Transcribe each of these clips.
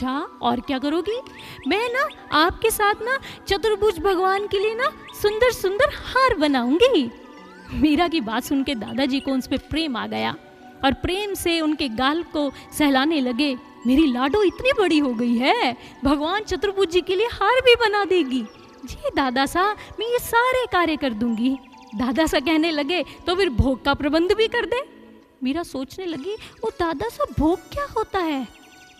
अच्छा और क्या करोगी? मैं ना आपके साथ ना चतुर्भुज भगवान के लिए ना सुंदर सुंदर हार बनाऊंगी। मीरा की बात सुन के दादाजी को उस पर प्रेम आ गया और प्रेम से उनके गाल को सहलाने लगे। मेरी लाडो इतनी बड़ी हो गई है, भगवान चतुर्भुज जी के लिए हार भी बना देगी। जी दादा सा, मैं ये सारे कार्य कर दूंगी। दादा सा कहने लगे तो फिर भोग का प्रबंध भी कर दे। मीरा सोचने लगी, वो दादा सा भोग क्या होता है?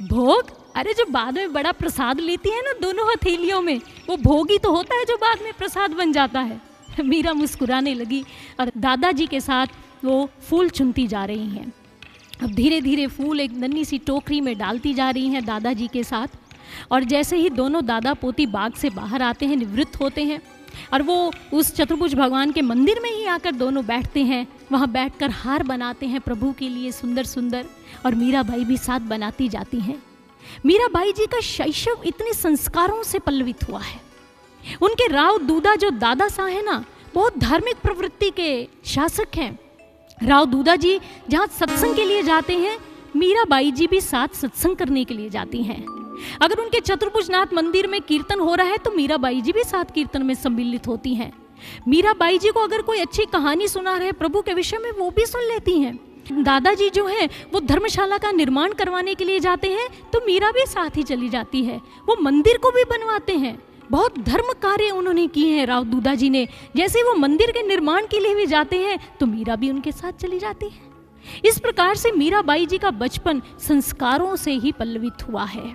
भोग? अरे जो बाद में बड़ा प्रसाद लेती है ना दोनों हथेलियों में, वो भोग ही तो होता है जो बाद में प्रसाद बन जाता है। मीरा मुस्कुराने लगी और दादाजी के साथ वो फूल चुनती जा रही हैं। अब धीरे धीरे फूल एक नन्ही सी टोकरी में डालती जा रही हैं दादाजी के साथ। और जैसे ही दोनों दादा पोती बाग से बाहर आते हैं, निवृत्त होते हैं और वो उस चतुर्भुज भगवान के मंदिर में ही आकर दोनों बैठते हैं। वहाँ बैठकर हार बनाते हैं प्रभु के लिए सुंदर सुंदर, और मीराबाई भी साथ बनाती जाती हैं। मीराबाई जी का शैशव इतने संस्कारों से पल्लवित हुआ है। उनके राव दूदा जो दादा सा है ना, बहुत धार्मिक प्रवृत्ति के शासक हैं। राव दूदा जी जहाँ सत्संग के लिए जाते हैं, मीराबाई जी भी साथ सत्संग करने के लिए जाती हैं। अगर उनके चतुर्भुजनाथ मंदिर में कीर्तन हो रहा है तो मीराबाई जी भी साथ कीर्तन में सम्मिलित होती हैं। मीराबाई जी को अगर कोई अच्छी कहानी सुना रहे प्रभु के विषय में, वो भी सुन लेती हैं। दादाजी जो हैं वो धर्मशाला का निर्माण करवाने के लिए जाते हैं तो मीरा भी साथ ही चली जाती है। वो मंदिर को भी बनवाते हैं। बहुत धर्म कार्य उन्होंने किए हैं राव दूदा जी ने। जैसे वो मंदिर के निर्माण के लिए भी जाते हैं तो मीरा भी उनके साथ चली जाती है। इस प्रकार से मीराबाई जी का बचपन संस्कारों से ही पल्लवित हुआ है।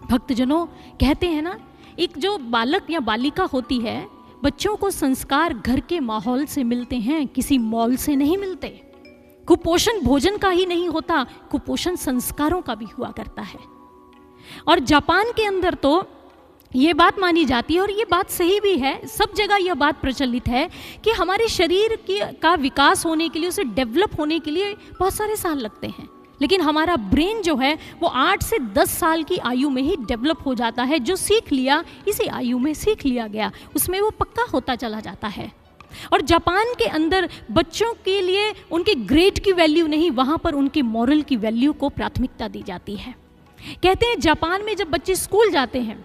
भक्तजनों, कहते हैं ना, एक जो बालक या बालिका होती है, बच्चों को संस्कार घर के माहौल से मिलते हैं, किसी मॉल से नहीं मिलते। कुपोषण भोजन का ही नहीं होता, कुपोषण संस्कारों का भी हुआ करता है। और जापान के अंदर तो ये बात मानी जाती है, और ये बात सही भी है, सब जगह यह बात प्रचलित है कि हमारे शरीर का विकास होने के लिए, उसे डेवलप होने के लिए बहुत सारे साल लगते हैं, लेकिन हमारा ब्रेन जो है वो 8 से 10 साल की आयु में ही डेवलप हो जाता है। जो सीख लिया इसी आयु में सीख लिया गया, उसमें वो पक्का होता चला जाता है। और जापान के अंदर बच्चों के लिए उनके ग्रेड की वैल्यू नहीं, वहाँ पर उनके मॉरल की वैल्यू को प्राथमिकता दी जाती है। कहते हैं जापान में जब बच्चे स्कूल जाते हैं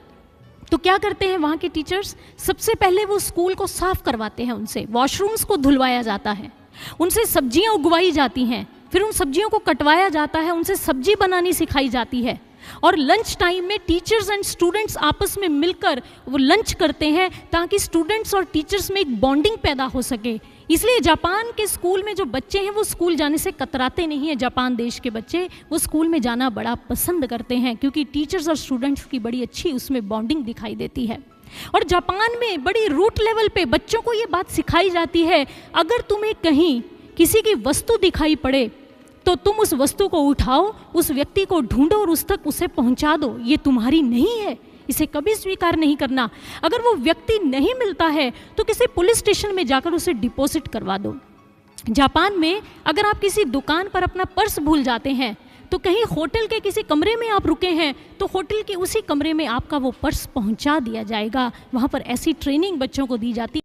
तो क्या करते हैं वहाँ के टीचर्स, सबसे पहले वो स्कूल को साफ करवाते हैं, उनसे वॉशरूम्स को धुलवाया जाता है, उनसे सब्जियाँ उगवाई जाती हैं, फिर उन सब्जियों को कटवाया जाता है, उनसे सब्जी बनानी सिखाई जाती है। और लंच टाइम में टीचर्स एंड स्टूडेंट्स आपस में मिलकर वो लंच करते हैं ताकि स्टूडेंट्स और टीचर्स में एक बॉन्डिंग पैदा हो सके। इसलिए जापान के स्कूल में जो बच्चे हैं वो स्कूल जाने से कतराते नहीं हैं। जापान देश के बच्चे वो स्कूल में जाना बड़ा पसंद करते हैं, क्योंकि टीचर्स और स्टूडेंट्स की बड़ी अच्छी उसमें बॉन्डिंग दिखाई देती है। और जापान में बड़ी रूट लेवल पे बच्चों को ये बात सिखाई जाती है, अगर तुम्हें कहीं किसी की वस्तु दिखाई पड़े तो तुम उस वस्तु को उठाओ, उस व्यक्ति को ढूंढो और उस तक उसे पहुंचा दो। ये तुम्हारी नहीं है, इसे कभी स्वीकार नहीं करना। अगर वो व्यक्ति नहीं मिलता है तो किसी पुलिस स्टेशन में जाकर उसे डिपॉजिट करवा दो। जापान में अगर आप किसी दुकान पर अपना पर्स भूल जाते हैं तो कहीं होटल के किसी कमरे में आप रुके हैं तो होटल के उसी कमरे में आपका वो पर्स पहुंचा दिया जाएगा। वहाँ पर ऐसी ट्रेनिंग बच्चों को दी जाती है।